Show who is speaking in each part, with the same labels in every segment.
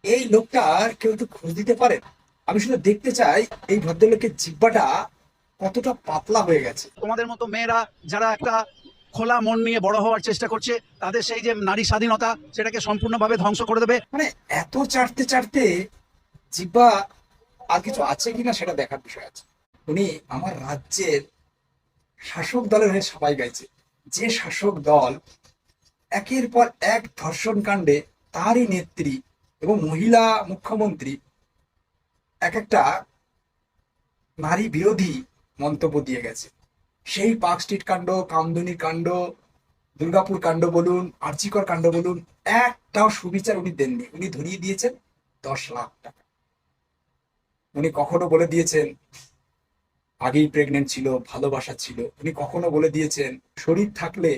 Speaker 1: এই লোকটার কেউ একটু খোঁজ দিতে পারেন? আমি শুধু দেখতে চাই এই ভদ্রলোকের জিহ্বাটা কতটা পাতলা হয়ে গেছে।
Speaker 2: তোমাদের মতো মেয়েরা যারা একটা খোলা মন নিয়ে বড় হওয়ার চেষ্টা করছে, তাদের সেই যে নারী স্বাধীনতা, সেটাকে সম্পূর্ণভাবে ধ্বংস করে দেবে।
Speaker 1: মানে এত চাটতে চাটতে জিহ্বা আর কিছু আছে কিনা সেটা দেখার বিষয় আছে। উনি আমার রাজ্যের শাসক দলের হয়ে সবাই গাইছে, যে শাসক দল একের পর এক ধর্ষণ কাণ্ডে তারই নেত্রী এবং মহিলা মুখ্যমন্ত্রী এক একটা নারী বিরোধী মন্তব্য দিয়ে গেছে। সেই পার্ক স্ট্রিট কাণ্ড, কামদুনি কাণ্ড, দুর্গাপুর কাণ্ড বলুন, আরজিকর কাণ্ড বলুন, একটাও সুবিচার উনি দেননি। উনি ধরিয়ে দিয়েছেন 10 লাখ টাকা। উনি কখনো বলে দিয়েছেন আগেই প্রেগনেন্ট ছিল, ভালোবাসা ছিল। উনি কখনো বলে দিয়েছেন শরীর থাকলে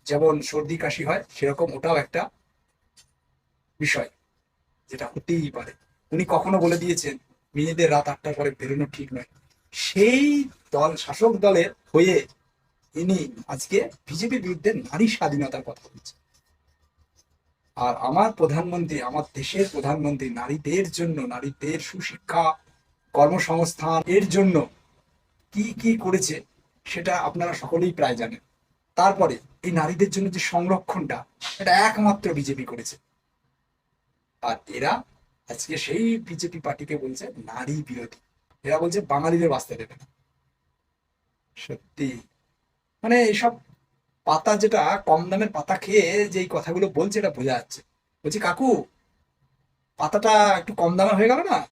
Speaker 1: যেমন সর্দি কাশি হয় সেরকম ওটাও একটা বিষয়, যেটা হতেই পারে। উনি কখনো বলে দিয়েছেন মেয়েদের রাত 8টার পরে বেরোনো ঠিক নয়। সেই দল, শাসক দলের হয়ে ইনি আজকে বিজেপির বিরুদ্ধে নারী স্বাধীনতার কথা বলছেন। আর আমার প্রধানমন্ত্রী, আমার দেশের প্রধানমন্ত্রী নারীদের জন্য, নারীদের সুশিক্ষা, কর্মসংস্থান এর জন্য কি কি করেছে সেটা আপনারা সকলেই প্রায় জানেন। তারপরে এই নারীদের জন্য যে সংরক্ষণটা, এটা একমাত্র বিজেপি করেছে। আর এরা আজকে সেই বিজেপি পার্টিকে বলছে নারী বিরোধী। এরা বলছে বাঙালিদের বাঁচতে দেবে না। সত্যি মানে এইসব পাতা, যেটা কম দামের পাতা খেয়ে যে এই কথাগুলো বলছে, এটা বোঝা যাচ্ছে। বলছি কাকু, পাতাটা একটু কম দামে হয়ে গেল না?